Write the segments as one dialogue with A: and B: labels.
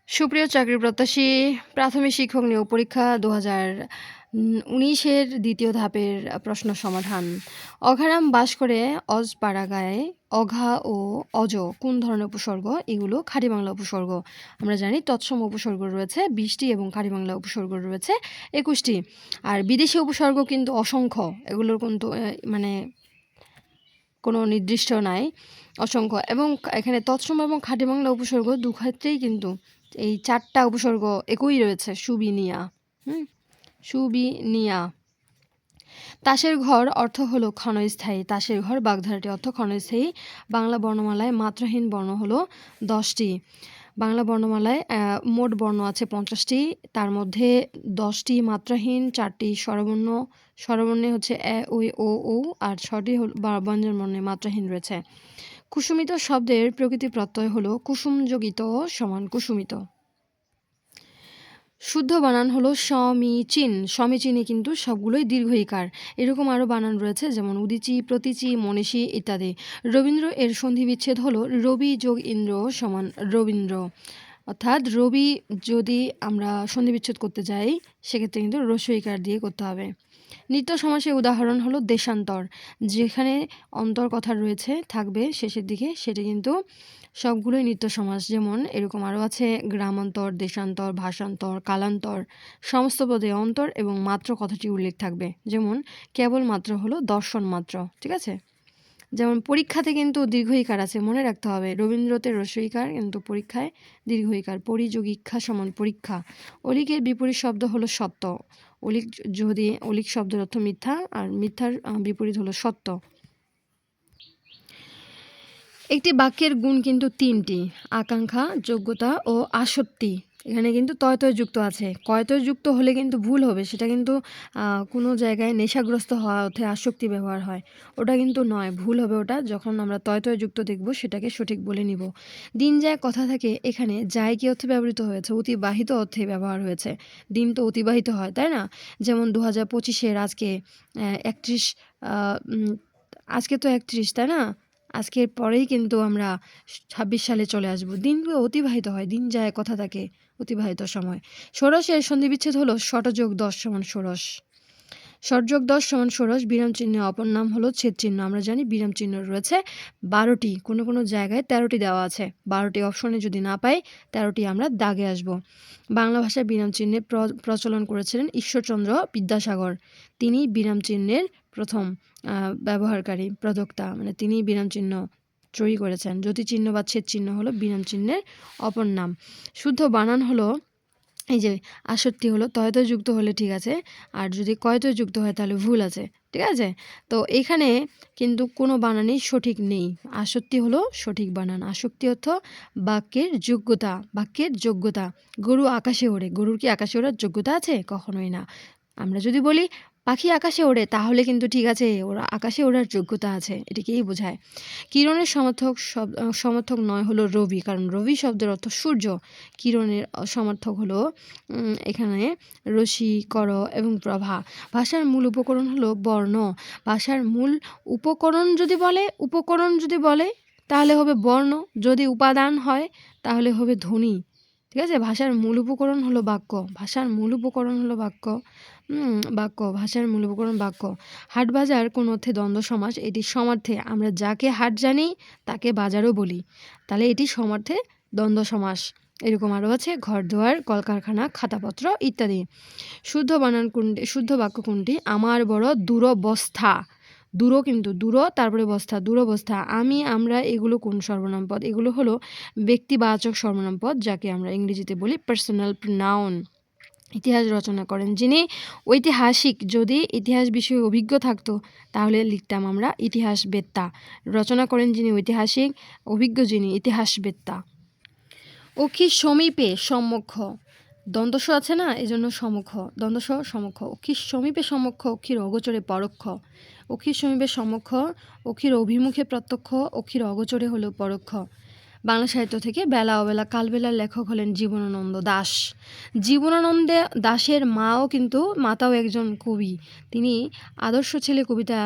A: সুপ্রিয় চাকরি প্রত্যাশী প্রাথমিক শিক্ষক নিয়োগ পরীক্ষা ২০১৯-এর দ্বিতীয় ধাপের প্রশ্ন সমাধান। অঘারাম বাস করে অজপাড়াগায় অঘা ও অজ কোন ধরনের উপসর্গ? এগুলো খাঁটি বাংলা উপসর্গ। আমরা জানি তৎসম উপসর্গ রয়েছে ২০টি এবং খাঁটি বাংলা উপসর্গ রয়েছে ২১টি। আর বিদেশি উপসর্গ কিন্তু অসংখ্য। এগুলোর কিন্তু মানে কোনো নির্দিষ্ট নাই, অসংখ্য। এবং এখানে তৎসম এবং খাঁটি বাংলা উপসর্গ দুক্ষেত্রেই কিন্তু এই ৪টা উপসর্গ একই রয়েছে। সুবিনিয়া, সুবিনিয়া। তাসের ঘর অর্থ হলো ক্ষণস্থায়ী। তাসের ঘর বাগধারাটি অর্থ ক্ষণস্থায়ী। বাংলা বর্ণমালায় মাত্রাহীন বর্ণ হলো 10টি। বাংলা বর্ণমালায় মোট বর্ণ আছে 50টি, তার মধ্যে 10টি মাত্রাহীন, 4টি স্বরবর্ণ। স্বরবর্ণে হচ্ছে এ, ওই, ও, ঔ, আর 6টি ব্যঞ্জনবর্ণে মাত্রাহীন রয়েছে। কুসুমিত শব্দের প্রকৃতি প্রত্যয় হলো কুসুমযোগিত সমান কুসুমিত। শুদ্ধ বানান হলো সমীচীন। সমীচীনে কিন্তু সবগুলোই দীর্ঘ ইকার। এরকম আরও বানান রয়েছে, যেমন উদিচি, প্রতীচি, মনীষী ইত্যাদি। রবীন্দ্র এর সন্ধি বিচ্ছেদ হলো রবি যোগ ইন্দ্র সমান রবীন্দ্র। অর্থাৎ রবি যদি আমরা সন্ধি বিচ্ছেদ করতে যাই সেক্ষেত্রে কিন্তু হ্রস্ব ইকার দিয়ে করতে হবে। নিত্য সমাসের উদাহরণ হলো দেশান্তর। যেখানে অন্তর কথা রয়েছে থাকবে শেষের দিকে, সেটা কিন্তু সবগুলোই নিত্য সমাস। যেমন এরকম আরও আছে গ্রামান্তর, দেশান্তর, ভাষান্তর, কালান্তর। সমস্ত পদে অন্তর এবং মাত্র কথাটি উল্লেখ থাকবে। যেমন কেবলমাত্র হলো দর্শন মাত্র, ঠিক আছে। যেমন পরীক্ষাতে কিন্তু দীর্ঘ ইকার আছে, মনে রাখতে হবে। রবীন্দ্রতে হ্রস্ব ইকার, কিন্তু পরীক্ষায় দীর্ঘ ইকার। পরিযোগীক্ষা সমান পরীক্ষা। অলিকের বিপরীত শব্দ হলো সত্য। অলিক যদি অলিক শব্দের অর্থ মিথ্যা, আর মিথ্যার বিপরীত হলো সত্য। একটি বাক্যের গুণ কিন্তু 3টি: আকাঙ্ক্ষা, যোগ্যতা ও আসক্তি। এখানে কিন্তু তয় যুক্ত আছে। কয়তয় যুক্ত হলে কিন্তু ভুল হবে, সেটা কিন্তু কোনো জায়গায় নেশাগ্রস্ত হওয়া অর্থে আসক্তি ব্যবহার হয়, ওটা কিন্তু নয়, ভুল হবে ওটা। যখন আমরা তয় যুক্ত দেখব সেটাকে সঠিক বলে নিব। দিন যায় কথা থাকে, এখানে যায় কি অর্থে ব্যবহৃত হয়েছে? অতিবাহিত অর্থে ব্যবহার হয়েছে। দিন তো অতিবাহিত হয়, তাই না? যেমন 2025-এর আজকে 31, আজকে তো 31, তাই না? আজকের পরেই কিন্তু আমরা 26 সালে চলে আসব। দিনগুলো অতিবাহিত হয়, দিন যায় কথা থাকে, অতিবাহিত সময়। ষোড়শের সন্ধিবিচ্ছেদ হলো ষট যোগ 10 সমান ষোড়শ। ষট যোগ 10 সমান ষোড়শ। বিরাম চিহ্নের অপর নাম হলো ছেদ চিহ্ন। আমরা জানি বিরাম চিহ্ন রয়েছে 12টি, কোনো কোনো জায়গায় 13টি দেওয়া আছে। 12টি অপশনে যদি না পাই, 13টি আমরা দাগে আসব। বাংলা ভাষায় বিরাম চিহ্নের প্রচলন করেছিলেন ঈশ্বরচন্দ্র বিদ্যাসাগর। তিনি বিরাম চিহ্নের প্রথম ব্যবহারকারী, প্রদক্তা, মানে তিনি বিরাম চিহ্ন তৈরি করেছেন। জ্যোতি চিহ্ন বা ছেদ চিহ্ন হলো বিরাম চিহ্নের অপর নাম। শুদ্ধ বানান হলো, এই যে আসক্তি হলো তয় যুক্ত হলে ঠিক আছে, আর যদি কয়তয় যুক্ত হয় তাহলে ভুল আছে, ঠিক আছে। তো এখানে কিন্তু কোনো বানানই সঠিক নেই। আসক্তি হলো সঠিক বানান। আসক্তি অর্থ বাক্যের যোগ্যতা, বাক্যের যোগ্যতা। গরু আকাশে ওড়ে, গরুর কি আকাশে ওড়ার যোগ্যতা আছে? কখনোই না। আমরা যদি বলি পাখি আকাশে ওড়ে, তাহলে কিন্তু ঠিক আছে, ওরা আকাশে ওড়ার যোগ্যতা আছে, এটিকেই বোঝায়। কিরণের সমর্থক নয় হলো রবি, কারণ রবি শব্দের অর্থ সূর্য। কিরণের সমর্থক হলো এখানে রশ্মি, কর এবং প্রভা। ভাষার মূল উপকরণ হলো বর্ণ। ভাষার মূল উপকরণ যদি বলে তাহলে হবে বর্ণ, যদি উপাদান হয় তাহলে হবে ধ্বনি, ঠিক আছে। ভাষার মূল উপকরণ হলো বাক্য। ভাষার মূল উপকরণ হলো বাক্য। ভাষার মূল উপকরণ বাক্য। হাট বাজার কোন অর্থে দ্বন্দ্ব সমাস। এটি সমার্থে, আমরা যাকে হাট জানি তাকে বাজারও বলি, তাহলে এটি সমার্থে দ্বন্দ্ব সমাস। এরকম আরও আছে ঘর দুয়ার, কলকারখানা, খাতাপত্র ইত্যাদি। শুদ্ধ বানান কোনটি? শুদ্ধ বাক্য কোনটি? আমার বড় দুরবস্থা। দূরও কিন্তু তারপরে বস্থা, দুরবস্থা। আমি, আমরা, এগুলো কোন সর্বনাম পদ? এগুলো হলো ব্যক্তিবাচক সর্বনাম পদ, যাকে আমরা ইংরেজিতে বলি পার্সোনাল প্রোনাউন। ইতিহাস রচনা করেন যিনি ঐতিহাসিক। যদি ইতিহাস বিষয়ে অভিজ্ঞ থাকতো তাহলে লিখতাম আমরা ইতিহাসবেত্তা। রচনা করেন যিনি ঐতিহাসিক, অভিজ্ঞ যিনি ইতিহাসবেত্তা। অক্ষির সমীপে সম্মুখ, দন্তস আছে না, এই জন্য সম্মুখ, দন্তস সম্মুখ। অক্ষির সমীপে সম্মুখ, অক্ষির অগোচরে পরোক্ষ। অক্ষির সমীপে সম্মুখ, অক্ষির অভিমুখে প্রত্যক্ষ, অক্ষির অগোচরে হলো পরোক্ষ। বাংলা সাহিত্য থেকে বেলা অবেলা কালবেলার লেখক হলেন জীবনানন্দ দাশ। জীবনানন্দ দাশের মাতাও একজন কবি। তিনি আদর্শ ছেলে কবিতা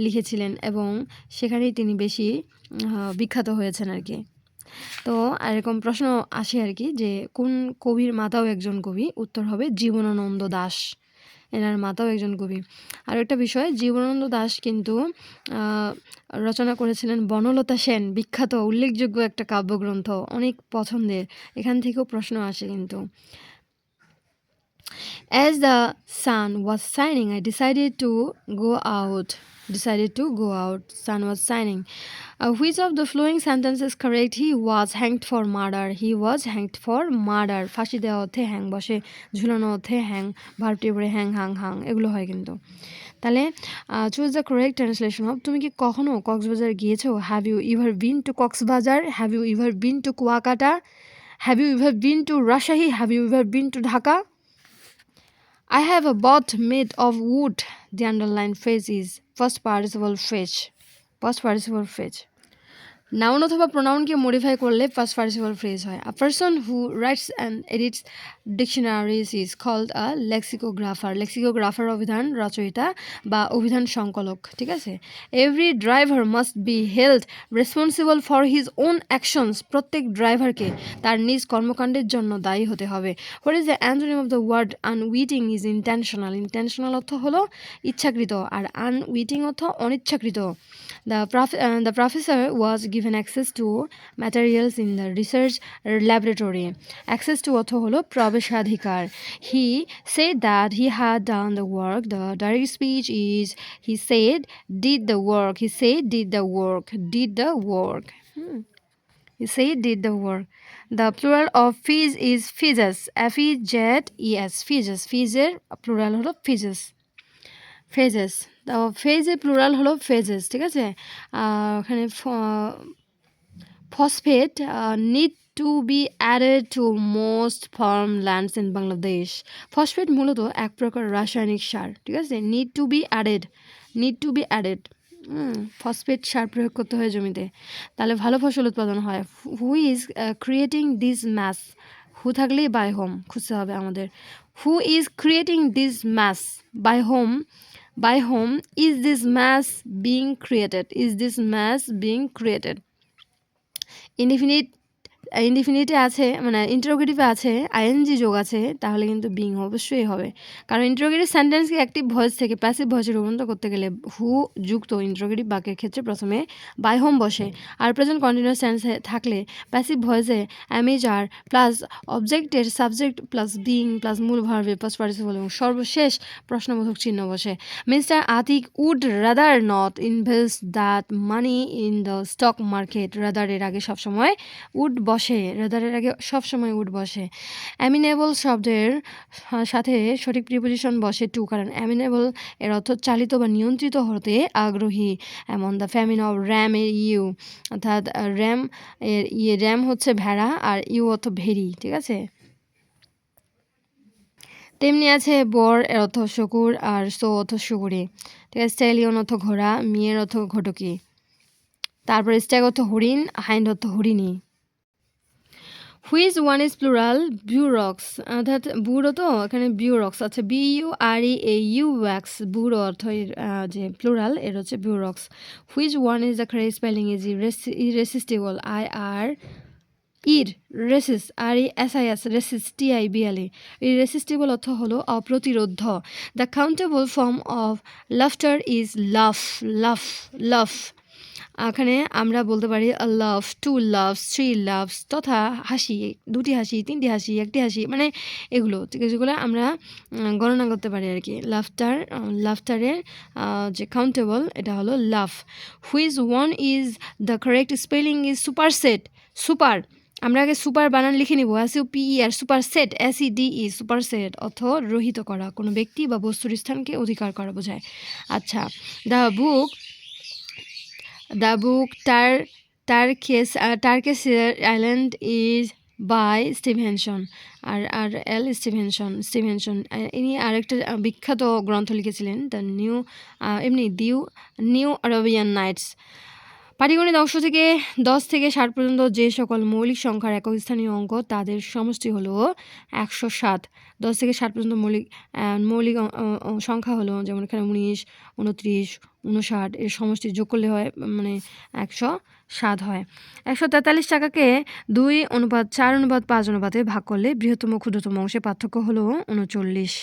A: লিখেছিলেন এবং সেখানেই তিনি বেশি বিখ্যাত হয়েছেন আর কি। তো এরকম প্রশ্ন আসে আর কি যে কোন কবির মাতাও একজন কবি, উত্তর হবে জীবনানন্দ দাশ, এনার মাতাও একজন কবি। আর একটা বিষয়, জীবনানন্দ দাশ কিন্তু রচনা করেছিলেন বনলতা সেন, বিখ্যাত উল্লেখযোগ্য একটা কাব্যগ্রন্থ, অনেক পছন্দের, এখান থেকেও প্রশ্ন আসে কিন্তু। As the sun was shining, I decided to go out. Sun was shining. Which of the following sentences is correct? He was hanged for murder. ফাঁসি দেওয়া অর্থে হ্যাং বসে, ঝুলানো অর্থে হ্যাং, ভার্বটি পরে হ্যাং হাং হাং এগুলো হয় কিন্তু। তাহলে choose the correct translation of, তুমি কি কখনো কক্সবাজার গিয়েছো? Have you ever been to Cox's Bazar? Have you ever been to Kuakata? Have you ever been to Rajshahi? Have you ever been to Dhaka? I have a boat made of wood. The underlined phrase is first participle phrase. Noun অথবা প্রোনাউনকে modify করলে first participle phrase হয়। A person who writes and edits dictionaries is called a lexicographer অভিধান রচয়িতা বা অভিধান সংকলক, ঠিক আছে। Every driver must be held responsible for his own actions, প্রত্যেক ড্রাইভারকে তার নিজ কর্মকাণ্ডের জন্য দায়ী হতে হবে। What is the antonym of the word unwitting? Is intentional অর্থ হলো ইচ্ছাকৃত, আর আনউইটিং অর্থ অনিচ্ছাকৃত। The professor was given access to materials in the research laboratory. Access to অর্থ হলো প্রবেশাধিকার। He said that he had done the work. The direct speech is he said did the work. He said did the work. He said did the work. The plural of fees is fees. F-E-Z-E-S. Fees-এর plural হলো phases. তো ফেজের plural হলো phases, ঠিক আছে। ওখানে phosphate need to be added to most farm lands in Bangladesh. Phosphate মূলত এক প্রকার রাসায়নিক সার, ঠিক আছে। Need to be added phosphate সার প্রয়োগ করতে হয় জমিতে, তাহলে ভালো ফসল উৎপাদন হয়। Who is creating this mass? Who থাকলেই বাই হোম খুঁজতে হবে আমাদের। Who is creating this mass? By whom is this mass being created? ইনডিফিনিটে আছে, মানে ইন্টারোগেটিভে আছে আইএনজি যোগ আছে, তাহলে কিন্তু বিং অবশ্যই হবে, কারণ ইন্টারোগেটিভ সেন্টেন্সকে অ্যাক্টিভ ভয়েস থেকে প্যাসিভ ভয়েসে রূপান্তর করতে গেলে হু যুক্ত ইন্টারোগেটিভ বাক্যের ক্ষেত্রে প্রথমে বাই হোম বসে, আর প্রেজেন্ট কন্টিনিউয়াস টেন্সে থাকলে প্যাসিভ ভয়েসে অ্যামেজার প্লাস অবজেক্টের সাবজেক্ট প্লাস বিং প্লাস মূল ভার্বের ফার্স্ট পার্টিসিপল এবং সর্বশেষ প্রশ্নবোধক চিহ্ন বসে। Mister Atiq would rather not invest that money in the stock market. রাদারের আগে সবসময় উড বসে, রাদারের আগে সবসময় উড বসে। অ্যামিনেবল শব্দের সাথে সঠিক প্রিপোজিশন বসে টু, কারণ অ্যামিনেবল এর অর্থ চালিত বা নিয়ন্ত্রিত হতে আগ্রহী। এমন দ্য ফ্যামিন অফ র্যাম এর ইউ, অর্থাৎ র্যাম হচ্ছে ভেড়া আর ইউ অর্থ ভেরি, ঠিক আছে। তেমনি আছে বর এর অর্থ শকুর আর সো অর্থ সুগুরি, ঠিক আছে। স্ট্যালিয়ন অর্থ ঘোড়া, মিয়ের অর্থ ঘটকি, তারপর স্ট্যাগ অর্থ হরিণ, হাইন্ড অর্থ হরিণী। Which one is plural? Bureaux, অর্থাৎ বুড়ো, তো এখানে বিউরক্স আছে, BUREAUX, বুড়ো অর্থ যে প্লুরাল এর হচ্ছে bureaux. Which one is the correct spelling? Is irresistible, RESISTIBLE। Irresistible অর্থ হলো অপ্রতিরোধ্য। The countable form of laughter is laugh. এখানে আমরা বলতে পারি laugh, two laughs, three laughs, তথা হাসি, দুটি হাসি, তিনটি হাসি, একটি হাসি, মানে এগুলো, ঠিক আছে, যেগুলো আমরা গণনা করতে পারি আর কি। লাফটারের যে কাউন্টেবল এটা হলো laugh. Which one is the correct spelling? Is super. আমরা আগে সুপার বানান লিখে নিব, SUPER, সুপারসেট, SEDE, সুপারসেট অর্থ রহিত করা, কোনো ব্যক্তি বা বস্তুর স্থানকে অধিকার করা বোঝায়। আচ্ছা, the book Treasure Island is by Stevenson, R.L. Stevenson. ইনি আরেকটা বিখ্যাত গ্রন্থ লিখেছিলেন, দ্য নিউ আরবিয়ান নাইটস। পাটিগণিত অংশ থেকে 10 থেকে 60 পর্যন্ত যে সকল মৌলিক সংখ্যার একক স্থানীয় অঙ্ক তাদের সমষ্টি হলো 107। 10 থেকে 60 পর্যন্ত মৌলিক সংখ্যা হলো, যেমন এখানে 19, 29, 59 এর সমষ্টি যোগ করলে হয় মানে 107 হয়। 143 টাকাকে 2:4:5 অনুপাতে ভাগ করলে বৃহত্তম ক্ষুদ্রতম অংশের পার্থক্য হলো 39।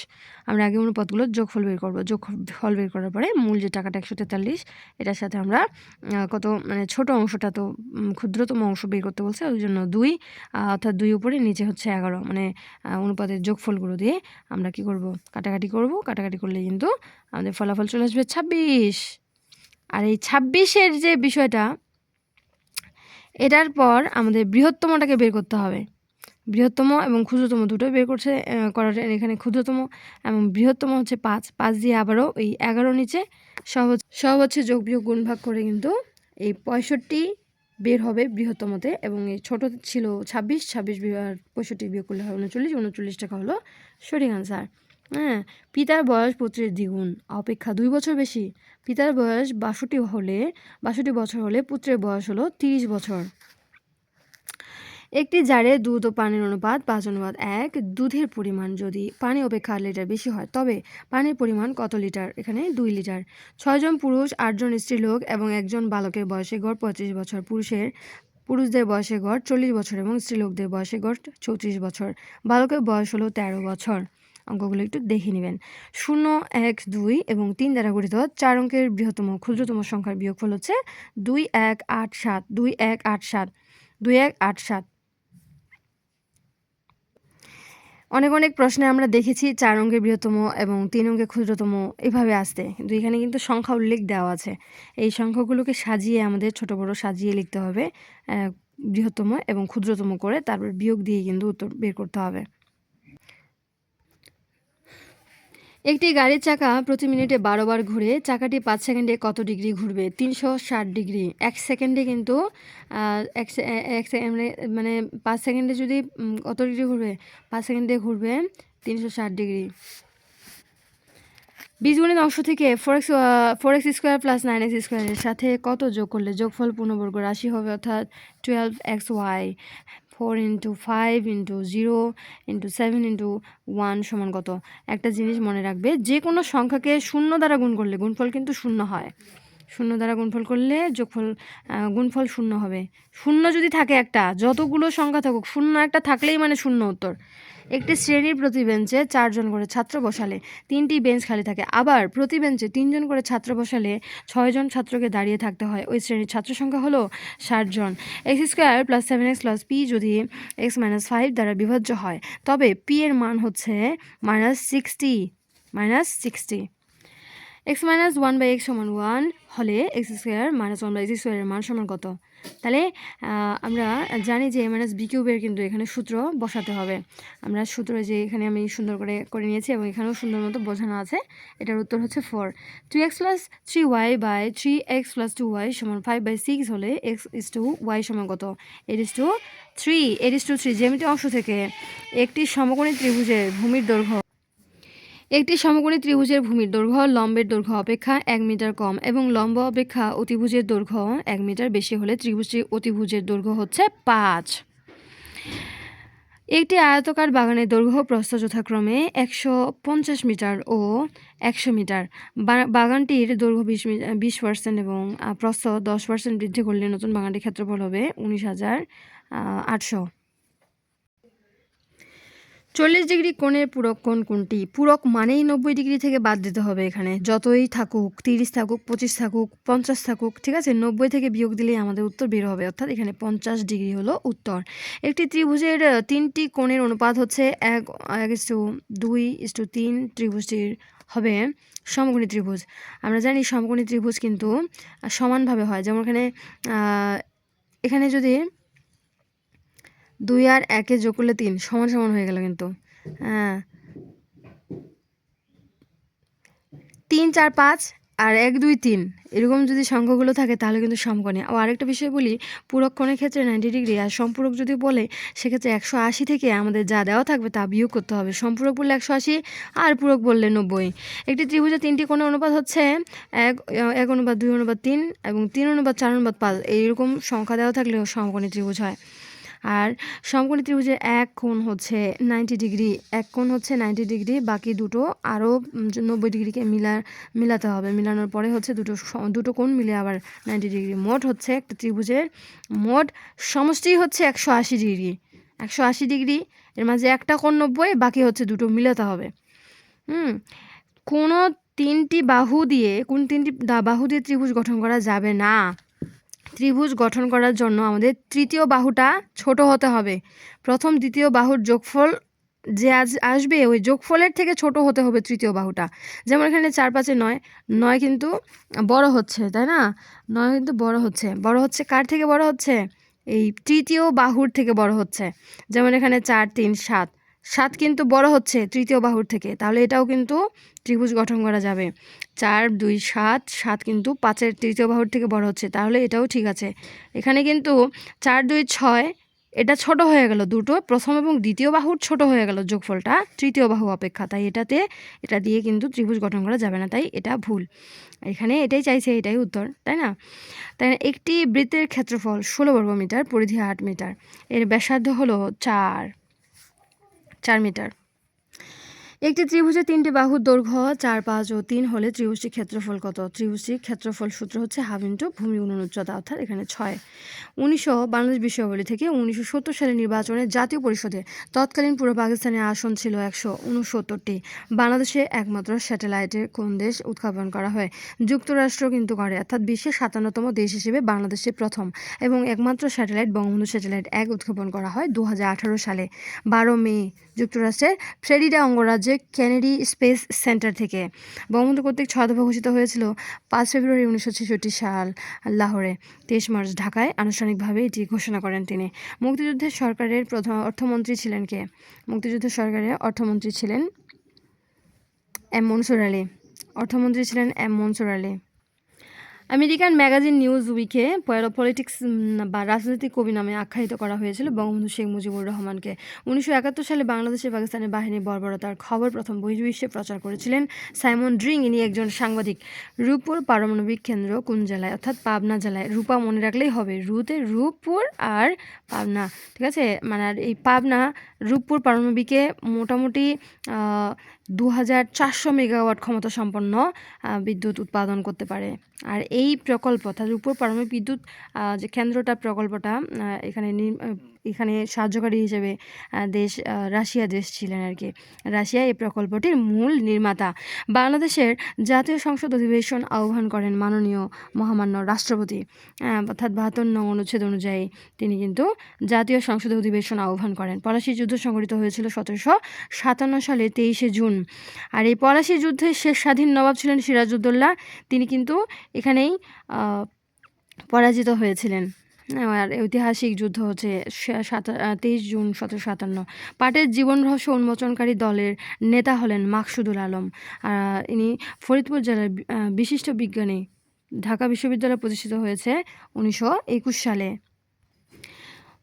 A: আমরা আগে অনুপাতগুলোর যোগফল বের করব। যোগফল বের করার পরে মূল যে টাকাটা 143 এটার সাথে আমরা কত মানে ছোট অংশটা তো ক্ষুদ্রতম অংশ বের করতে বলছে, ওই জন্য 2 অর্থাৎ 2 উপরে নিচে হচ্ছে 11 মানে অনুপাতের যোগফলগুলো দিয়ে আমরা কি করব, কাটাকাটি করব। কাটাকাটি করলে কিন্তু আমাদের ফলাফল চলে আসবে 26। আর এই 26-এর যে বিষয়টা, এটার পর আমাদের বৃহত্তমটাকে বের করতে হবে। বৃহত্তম এবং ক্ষুদ্রতম দুটোই বের করার এখানে ক্ষুদ্রতম এবং বৃহত্তম হচ্ছে 5 দিয়ে আবারও এই 11 নিচে সব হচ্ছে যোগ বিয়োগ গুণ ভাগ করে কিন্তু এই 65 বের হবে বৃহত্তমতে, এবং এই ছোট ছিল 26 65 বিয়োগ করলে হয় 39 টাকা হলো সঠিক আনসার। হ্যাঁ, পিতার বয়স পুত্রের দ্বিগুণ অপেক্ষা 2 বছর বেশি। পিতার বয়স 62 বছর হলে পুত্রের বয়স হলো 30 বছর। একটি জারে দুধ ও পানির অনুপাত 5:1। দুধের পরিমাণ যদি পানি অপেক্ষা 8 লিটার বেশি হয় তবে পানির পরিমাণ কত লিটার? এখানে 2 লিটার। 6 জন পুরুষ 8 জন স্ত্রীলোক এবং 1 জন বালকের বয়সে গড় 35 বছর। পুরুষদের বয়সে গড় 40 বছর এবং স্ত্রীলোকদের বয়সে গড় 34 বছর। বালকের বয়স হলো 13 বছর। অঙ্কগুলো একটু দেখে নেবেন। 0, 1, 2 এবং 3 দ্বারা গঠিত 4 অঙ্কের বৃহত্তম ক্ষুদ্রতম সংখ্যার বিয়োগফল হচ্ছে 2187। 2187। অনেক প্রশ্নে আমরা দেখেছি 4 অঙ্কের বৃহত্তম এবং 3 অঙ্কের ক্ষুদ্রতম এভাবে আসতে, কিন্তু এখানে কিন্তু সংখ্যা উল্লেখ দেওয়া আছে। এই সংখ্যাগুলোকে সাজিয়ে আমাদের ছোট বড় সাজিয়ে লিখতে হবে বৃহত্তম এবং ক্ষুদ্রতম করে, তারপর বিয়োগ দিয়ে কিন্তু উত্তর বের করতে হবে। একটি গাড়ির চাকা প্রতি মিনিটে 12 বার ঘুরে চাকাটি 5 সেকেন্ডে কত ডিগ্রি ঘুরবে? 360 ডিগ্রি। 1 সেকেন্ডে কিন্তু মানে 5 সেকেন্ডে যদি কত ডিগ্রি ঘুরবে? 5 সেকেন্ডে ঘুরবে 360 ডিগ্রি। বীজগণিত অংশ থেকে 4x স্কোয়ার প্লাস 9x স্কোয়ারের সাথে কত যোগ করলে যোগফল পূর্ণবর্গ রাশি হবে, অর্থাৎ 12xy। 4 × 5 × 0 × 7 × 1 সমান কত? একটা জিনিস মনে রাখবে, যে কোনো সংখ্যাকে 0 দ্বারা গুণ করলে গুণফল কিন্তু 0 হয়। 0 দ্বারা গুণফল করলে গুণফল 0 হবে। 0 যদি থাকে একটা, যতগুলো সংখ্যা থাকুক 0 একটা থাকলেই মানে 0 উত্তর। একটি শ্রেণীর প্রতি বেঞ্চে 4 জন করে ছাত্র বসালে 3টি বেঞ্চ খালি থাকে। আবার প্রতি বেঞ্চে 3 জন করে ছাত্র বসালে 6 জন ছাত্রকে দাঁড়িয়ে থাকতে হয়। ওই শ্রেণীর ছাত্র সংখ্যা হলো 60 জন। x² + 7x + p যদি x - 5 দ্বারা বিভাজ্য হয় তবে p এর মান হচ্ছে -60। x - 1/x = 1 হলে x² - 1/x² এর মান সমান কত? তাহলে আমরা জানি যে a-b³ কিন্তু এখানে সূত্র বসাতে হবে। আমরা সূত্র যে এখানে আমি সুন্দর করে নিয়েছি এবং এখানেও সুন্দর মতো বোঝানো আছে। এটার উত্তর হচ্ছে 4। 2x + 3y / 3x + 2y = 5/6 হলে x/y সমান কত? 8:3। 8:3 জ্যামিতি অংশ থেকে একটি সমকোণী ত্রিভুজের ভূমির দৈর্ঘ্য লম্বের দৈর্ঘ্য অপেক্ষা 1 মিটার কম এবং লম্ব অপেক্ষা অতিভুজের দৈর্ঘ্য 1 মিটার বেশি হলে ত্রিভুজটির অতিভুজের দৈর্ঘ্য হচ্ছে 5। একটি আয়তাকার বাগানের দৈর্ঘ্য প্রস্থ যথাক্রমে 150 মিটার ও 100 মিটার। বাগানটির দৈর্ঘ্য 20% এবং প্রস্থ 10% বৃদ্ধি করলে নতুন বাগানটির ক্ষেত্রফল হবে 19,800। 40 ডিগ্রি কোণের পূরক কোণ কোনটি? পূরক মানেই 90 ডিগ্রি থেকে বাদ দিতে হবে। এখানে যতই থাকুক, 30 থাকুক, 25 থাকুক, 50 থাকুক, ঠিক আছে, 90 থেকে বিয়োগ দিলেই আমাদের উত্তর বের হবে, অর্থাৎ এখানে 50 ডিগ্রি হলো উত্তর। একটি ত্রিভুজের 3টি কোণের অনুপাত হচ্ছে 1:2:3। ত্রিভুজটির হবে সমকোণী ত্রিভুজ। আমরা জানি সমকোণী ত্রিভুজ কিন্তু সমানভাবে হয়, যেমন এখানে যদি 2 আর 1 যোগ করলে 3 সমান হয়ে গেল, কিন্তু 3 4 5 আর 1 2 3 এরকম যদি সংখ্যাগুলো থাকে তাহলে কিন্তু সমকোণী। আরেকটা বিষয় বলি, পূরক কোণের ক্ষেত্রে 90 ডিগ্রি, আর সম্পূরক যদি বলে সেক্ষেত্রে 180 থেকে আমাদের যা দেওয়া থাকবে তা বিয়োগ করতে হবে। সম্পূরক বললে 180 আর পূরক বললে 90। একটি ত্রিভুজের 3টি কোণের অনুপাত হচ্ছে 1:2:3 এবং 3:4:5 এইরকম সংখ্যা দেওয়া থাকলেও সমকোণী ত্রিভুজ হয়। আর সমকোণী ত্রিভুজের এক কোণ হচ্ছে 90 ডিগ্রি, এক কোণ হচ্ছে 90 ডিগ্রি, বাকি দুটো আরও 90 ডিগ্রিকে মিলাতে হবে। মিলানোর পরে হচ্ছে দুটো কোণ মিলে আবার 90 ডিগ্রি। মোট হচ্ছে একটা ত্রিভুজের মোট সমষ্টি হচ্ছে 180 ডিগ্রি। 180 ডিগ্রি, এর মাঝে একটা কোণ 90, বাকি হচ্ছে দুটো মিলাতে হবে। কোন তিনটি বাহু দিয়ে ত্রিভুজ গঠন করা যাবে না? ত্রিভুজ গঠন করার জন্য আমাদের তৃতীয় বাহুটা ছোট হতে হবে। প্রথম দ্বিতীয় বাহুর যোগফল যে আসবে ওই যোগফলের থেকে ছোট হতে হবে তৃতীয় বাহুটা। যেমন এখানে 4 5 9, 9 কিন্তু বড় হচ্ছে, তাই না? 9 কিন্তু বড় হচ্ছে কার থেকে বড় হচ্ছে? এই তৃতীয় বাহুর থেকে বড় হচ্ছে। যেমন এখানে 4 3 7, 7 কিন্তু বড় হচ্ছে তৃতীয় বাহুর থেকে, তাহলে এটাও কিন্তু ত্রিভুজ গঠন করা যাবে। 4 2 7, 7 কিন্তু 5-এর তৃতীয় বাহুর থেকে বড় হচ্ছে, তাহলে এটাও ঠিক আছে। এখানে কিন্তু 4 2 6, এটা ছোট হয়ে গেল, দুটো প্রথম এবং দ্বিতীয় বাহুর ছোট হয়ে গেল যোগফলটা তৃতীয় বাহু অপেক্ষা, তাই এটা দিয়ে কিন্তু ত্রিভুজ গঠন করা যাবে না, তাই এটা ভুল। এখানে এটাই চাইছে, এটাই উত্তর, তাই না? একটি বৃত্তের ক্ষেত্রফল 16 বর্গমিটার, পরিধি 8 মিটার, এর ব্যাসার্ধ হলো 4 মিটার। একটি ত্রিভুজের 3টি বাহুর দৈর্ঘ্য 4 5 ও 3 হলে ত্রিভুজটির ক্ষেত্রফল কত? ত্রিভুজটির ক্ষেত্রফল সূত্র হচ্ছে হাফ ইন্টু ভূমি গুণন উচ্চতা, অর্থাৎ এখানে 6। বাংলাদেশ বিশ্ববিদ্যালয় থেকে 1970 সালের নির্বাচনে জাতীয় পরিষদে তৎকালীন পুরো পাকিস্তানের আসন ছিল 169টি। বাংলাদেশে একমাত্র স্যাটেলাইটের কোন দেশ উৎক্ষেপণ করা হয়? যুক্তরাষ্ট্র কিন্তু করে, অর্থাৎ বিশ্বের 57তম দেশ হিসেবে বাংলাদেশে প্রথম এবং একমাত্র স্যাটেলাইট বঙ্গবন্ধু স্যাটেলাইট 1 উৎক্ষেপণ করা হয় 2018 সালে 12 মে যুক্তরাষ্ট্রের ফ্লোরিডা অঙ্গরাজ্যে কেনেডি স্পেস সেন্টার থেকে। বঙ্গবন্ধু কর্তৃক 6 দফা ঘোষিত হয়েছিল 5 ফেব্রুয়ারি 1966 সাল লাহোরে। 23 মার্চ ঢাকায় আনুষ্ঠানিকভাবে এটি ঘোষণা করেন তিনি। মুক্তিযুদ্ধের সরকারের প্রথম অর্থমন্ত্রী ছিলেন কে? মুক্তিযুদ্ধের সরকারের অর্থমন্ত্রী ছিলেন এম মনসুর আলী। অর্থমন্ত্রী ছিলেন M Mansur Ali. American magazine নিউজ উইকে পলিটিক্স বা রাজনৈতিক কবি নামে আখ্যায়িত করা হয়েছিল বঙ্গবন্ধু শেখ মুজিবুর রহমানকে। 1971 সালে বাংলাদেশে পাকিস্তানের বাহিনীর বর্বরতার খবর প্রথম বহির্বিশ্বে প্রচার করেছিলেন সাইমন ড্রিং। ইনি একজন সাংবাদিক। রূপপুর পারমাণবিক কেন্দ্র কোন জেলায়? অর্থাৎ পাবনা জেলায়। রূপা মনে রাখলেই হবে, রূপপুর আর পাবনা, ঠিক আছে? মানে আর এই পাবনা রূপপুর পারমাণবিকে মোটামুটি 2400 মেগাওয়াট ক্ষমতা সম্পন্ন বিদ্যুৎ উৎপাদন করতে পারে। আর এই প্রকল্প, তার উপর পারমাণবিক বিদ্যুৎ যে প্রকল্পটা এখানে সাহায্যকারী হিসেবে রাশিয়া দেশ ছিলেন আর কি। রাশিয়া এই প্রকল্পটির মূল নির্মাতা। বাংলাদেশের জাতীয় সংসদ অধিবেশন আহ্বান করেন মাননীয় মহামান্য রাষ্ট্রপতি, অর্থাৎ 72 নং অনুচ্ছেদ অনুযায়ী তিনি কিন্তু জাতীয় সংসদ অধিবেশন আহ্বান করেন। পলাশী যুদ্ধ সংঘটিত হয়েছিল 1757 সালের 23শে জুন। আর এই পলাশী যুদ্ধের শেষ স্বাধীন নবাব ছিলেন সিরাজউদ্দৌলা। তিনি কিন্তু এখানেই পরাজিত হয়েছিলেন। আর ঐতিহাসিক যুদ্ধ হচ্ছে 23 জুন 1757। পাটের জীবন রহস্য উন্মোচনকারী দলের নেতা হলেন মাকসুদুল আলম। ইনি ফরিদপুর জেলার বিশিষ্ট বিজ্ঞানী। ঢাকা বিশ্ববিদ্যালয় প্রতিষ্ঠিত হয়েছে 1921 সালে।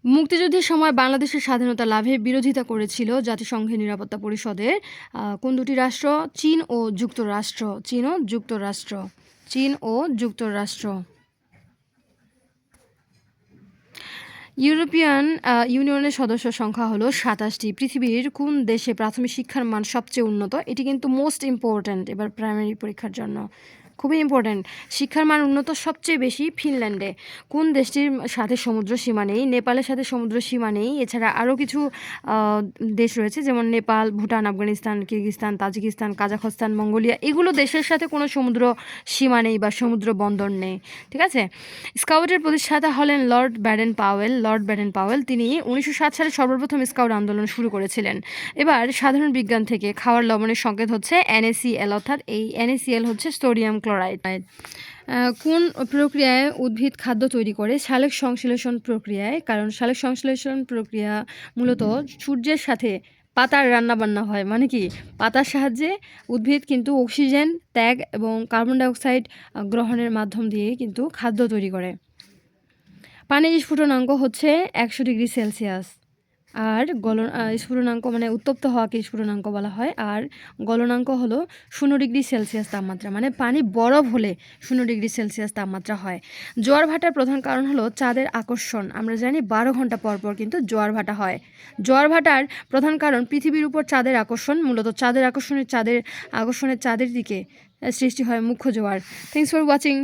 A: মুক্তিযুদ্ধের সময় বাংলাদেশের স্বাধীনতা লাভে বিরোধিতা করেছিল জাতিসংঘের নিরাপত্তা পরিষদের কোন দুটি রাষ্ট্র? চীন ও যুক্তরাষ্ট্র। ইউরোপিয়ান ইউনিয়নের সদস্য সংখ্যা হলো 27টি। পৃথিবীর কোন দেশে প্রাথমিক শিক্ষার মান সবচেয়ে উন্নত? এটি কিন্তু মোস্ট ইম্পর্ট্যান্ট এবার প্রাইমারি পরীক্ষার জন্য, খুবই ইম্পর্ট্যান্ট। শিক্ষার মান উন্নত সবচেয়ে বেশি ফিনল্যান্ডে। কোন দেশটির সাথে সমুদ্র সীমা নেই? নেপালের সাথে সমুদ্র সীমা নেই। এছাড়া আরও কিছু দেশ রয়েছে, যেমন নেপাল, ভুটান, আফগানিস্তান, কিরগিজস্তান, তাজিকিস্তান, কাজাখস্তান, মঙ্গোলিয়া। এগুলো দেশের সাথে কোনো সমুদ্র সীমা নেই বা সমুদ্র বন্দর নেই, ঠিক আছে? স্কাউটের প্রতিষ্ঠাতা হলেন লর্ড ব্যাডেন পাওয়েল। তিনি 1907 সালে সর্বপ্রথম স্কাউট আন্দোলন শুরু করেছিলেন। এবার সাধারণ বিজ্ঞান থেকে খাওয়ার লবণের সংকেত হচ্ছে NaCl, অর্থাৎ এই NaCl হচ্ছে সোডিয়াম ক্লোরাইড। কোন প্রক্রিয়ায় উদ্ভিদ খাদ্য তৈরি করে? সালোক সংশ্লেষণ প্রক্রিয়ায়। কারণ সালোক সংশ্লেষণ প্রক্রিয়া মূলত সূর্যের সাথে পাতার রান্নাবান্না হয়। মানে কি, পাতার সাহায্যে উদ্ভিদ কিন্তু অক্সিজেন ত্যাগ এবং কার্বন ডাইঅক্সাইড গ্রহণের মাধ্যম দিয়ে কিন্তু খাদ্য তৈরি করে। পানির স্ফুটনাঙ্ক হচ্ছে 100 ডিগ্রি সেলসিয়াস। আর স্ফুটনাঙ্ক মানে উত্তপ্ত হওয়াকে স্ফুটনাঙ্ক বলা হয়। আর গলনাঙ্ক হলো 0 ডিগ্রি সেলসিয়াস তাপমাত্রা, মানে পানি বরফ হলে 0 ডিগ্রি সেলসিয়াস তাপমাত্রা হয়। জোয়ার ভাটার প্রধান কারণ হলো চাঁদের আকর্ষণ। আমরা জানি 12 ঘন্টা পর পর কিন্তু জোয়ার ভাটা হয়। জোয়ার ভাটার প্রধান কারণ পৃথিবীর উপর চাঁদের আকর্ষণ, মূলত চাঁদের আকর্ষণের চাঁদের দিকে সৃষ্টি হয় মুখ্য জোয়ার। Thanks for watching.